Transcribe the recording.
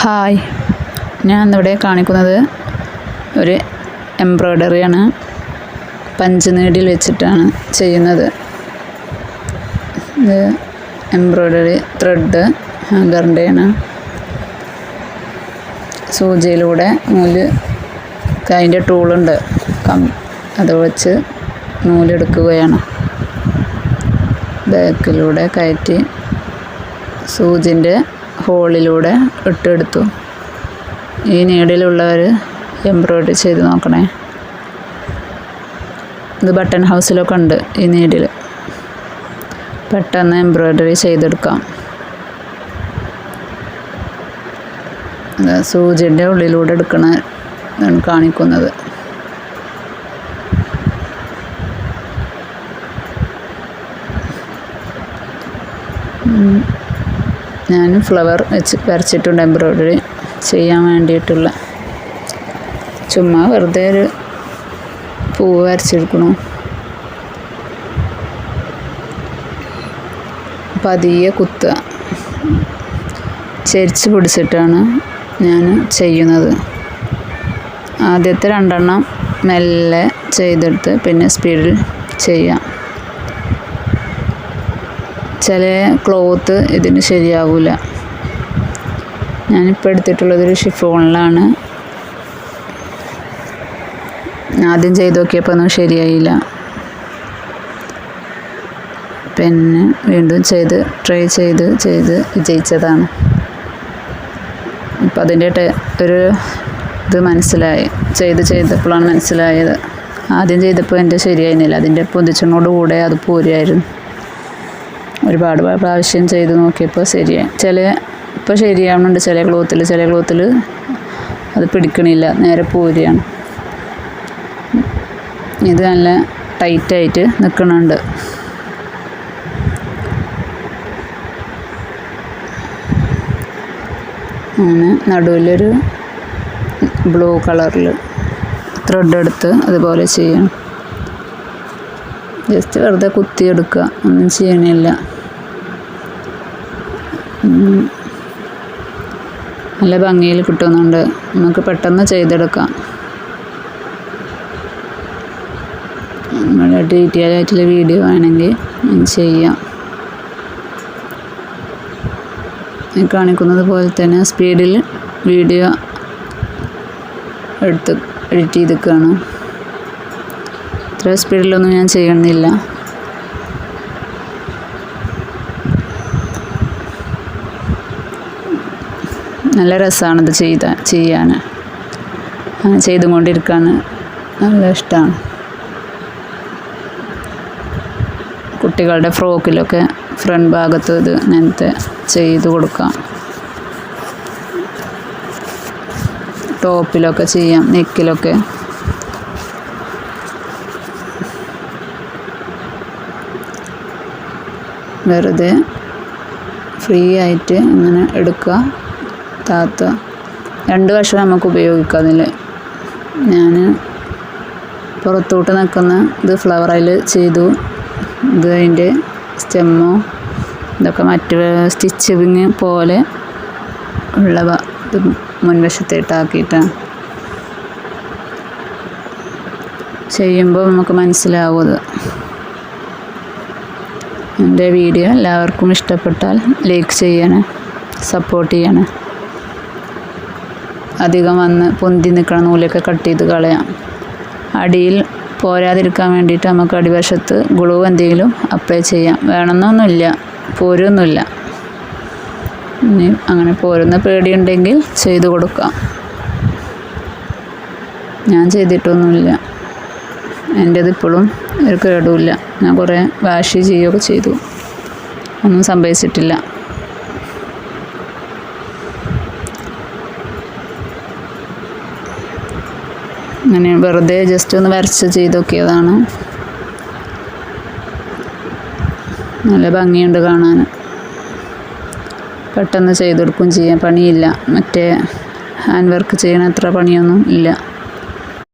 Hi, ഞാൻ ഇന്നിവിടെ കാണിക്കുന്നത് ഒരു എംബ്രോയ്ഡറിയാണ്. പഞ്ച് നീഡിൽ വെച്ചിട്ടാണ് ചെയ്യുന്നത്. ഇത് എംബ്രോയ്ഡറി ത്രെഡ് ഹാങ്കറിൻ്റെയാണ്. സൂചിയിലൂടെ നൂല് അതിൻ്റെ ടൂളുണ്ട്, അത് വെച്ച് നൂലെടുക്കുകയാണ്. ബാക്കിലൂടെ കയറ്റി സൂചിൻ്റെ ഹോളിലൂടെ ഇട്ടെടുത്തു. ഈ നീഡിലുള്ളവർ എംബ്രോയ്ഡറി ചെയ്ത് നോക്കണേ. ഇത് ബട്ടൺ ഹൗസിലൊക്കെ ഉണ്ട്. ഈ നീഡിൽ പെട്ടെന്ന് എംബ്രോയ്ഡറി ചെയ്തെടുക്കാം. സൂചിൻ്റെ ഉള്ളിലൂടെ എടുക്കണ ഇതാണ് കാണിക്കുന്നത്. ഞാൻ ഫ്ലവർ വെച്ച് വരച്ചിട്ടുണ്ട് എംബ്രോയ്ഡറി ചെയ്യാൻ വേണ്ടിയിട്ടുള്ള. ചുമ്മാ വെറുതെ ഒരു പൂവ് വരച്ചെടുക്കണു. പതിയെ കുത്തുക, ചെരിച്ച് പിടിച്ചിട്ടാണ് ഞാൻ ചെയ്യുന്നത്. ആദ്യത്തെ 2 എണ്ണം മെല്ലെ ചെയ്തെടുത്ത് പിന്നെ സ്പീഡിൽ ചെയ്യാം. ചില ക്ലോത്ത് ഇതിന് ശരിയാവില്ല. ഞാനിപ്പോൾ എടുത്തിട്ടുള്ളതൊരു ഷിഫോണിലാണ്. ആദ്യം ചെയ്ത് നോക്കിയപ്പോൾ ഒന്നും ശരിയായില്ല. പിന്നെ വീണ്ടും ട്രൈ ചെയ്ത് വിജയിച്ചതാണ്. ഇപ്പം അതിൻ്റെ ഒരു ഇത് മനസ്സിലായി. ചെയ്തപ്പോഴാണ് മനസ്സിലായത്. ആദ്യം ചെയ്തപ്പോൾ എൻ്റെ ശരിയായിരുന്നില്ല. അതിൻ്റെ പൊതിച്ചനോട് കൂടെ അത് പോരുമായിരുന്നു. ഒരുപാട് പ്രാവശ്യം ചെയ്ത് നോക്കിയപ്പോൾ ശരിയായി. ഇപ്പോൾ ശരിയാവുന്നുണ്ട്. ചില ക്ലോത്തിൽ അത് പിടിക്കണില്ല, നേരെ പോരുകയാണ്. ഇത് നല്ല ടൈറ്റായിട്ട് നിൽക്കുന്നുണ്ട്. അങ്ങനെ നടുവിലൊരു ബ്ലൂ കളറിൽ ത്രെഡ് എടുത്ത് അതുപോലെ ചെയ്യണം. ജസ്റ്റ് വെറുതെ കുത്തിയെടുക്കുക, ഒന്നും ചെയ്യണില്ല. നല്ല ഭംഗിയിൽ കിട്ടുന്നുണ്ട്. നമുക്ക് പെട്ടെന്ന് ചെയ്തെടുക്കാം. നമ്മുടെ ഡീറ്റെയിൽ ആയിട്ടുള്ള വീഡിയോ വേണമെങ്കിൽ ചെയ്യാം. കാണിക്കുന്നത് പോലെ തന്നെ സ്പീഡിൽ വീഡിയോ എടുത്ത് എഡിറ്റ് ചെയ്തിരിക്കുകയാണ്. ഇത്ര സ്പീഡിലൊന്നും ഞാൻ ചെയ്യുന്നില്ല. നല്ല രസമാണിത് ചെയ്യാൻ. അങ്ങനെ ചെയ്തുകൊണ്ടിരിക്കാൻ നല്ല ഇഷ്ടമാണ്. കുട്ടികളുടെ ഫ്രോക്കിലൊക്കെ ഫ്രണ്ട് ഭാഗത്ത് ഇത് ഇങ്ങനത്തെ ചെയ്ത് കൊടുക്കാം. ടോപ്പിലൊക്കെ ചെയ്യാം, നെക്കിലൊക്കെ. വെറുതെ ഫ്രീ ആയിട്ട് ഇങ്ങനെ എടുക്കുക, താത്തുക. 2 വശം നമുക്ക് ഉപയോഗിക്കാം. അതിൽ ഞാൻ പുറത്തോട്ട് നിൽക്കുന്ന ഇത് ഫ്ലവറിൽ ചെയ്തു. ഇത് അതിൻ്റെ സ്റ്റെമ്മോ ഇതൊക്കെ മറ്റ് സ്റ്റിച്ചിങ് പോലെ ഉള്ളവ ഇത് മുൻവശത്തേട്ടാക്കിയിട്ടാണ് ചെയ്യുമ്പോൾ നമുക്ക് മനസ്സിലാവും അത്. എൻ്റെ വീഡിയോ എല്ലാവർക്കും ഇഷ്ടപ്പെട്ടാൽ ലൈക്ക് ചെയ്യണേ, സപ്പോർട്ട് ചെയ്യണേ. അധികം പൊന്തി നിൽക്കണ നൂലൊക്കെ കട്ട് ചെയ്ത് കളയാം. അടിയിൽ പോരാതിരിക്കാൻ വേണ്ടിയിട്ട് നമുക്ക് അടിവശത്ത് ഗ്ലൂ എന്തെങ്കിലും അപ്ലൈ ചെയ്യാം. വേണമെന്നൊന്നുമില്ല, പോരൊന്നുമില്ല. ഇനി അങ്ങനെ പോരുന്ന പേടിയുണ്ടെങ്കിൽ ചെയ്ത് കൊടുക്കാം. ഞാൻ ചെയ്തിട്ടൊന്നുമില്ല. എൻ്റേത് ഇപ്പോഴും ഒരു കേടുമില്ല. ഞാൻ കുറേ വാഷ് ചെയ്യുകയൊക്കെ ചെയ്തു, ഒന്നും സംഭവിച്ചിട്ടില്ല. അങ്ങനെ വെറുതെ ജസ്റ്റ് ഒന്ന് വരച്ച് ചെയ്ത് നോക്കിയതാണ്. നല്ല ഭംഗിയുണ്ട് കാണാൻ. പെട്ടെന്ന് ചെയ്തെടുക്കുകയും ചെയ്യാൻ പണിയില്ല. മറ്റേ ഹാൻഡ് വർക്ക് ചെയ്യണ അത്ര പണിയൊന്നും ഇല്ല.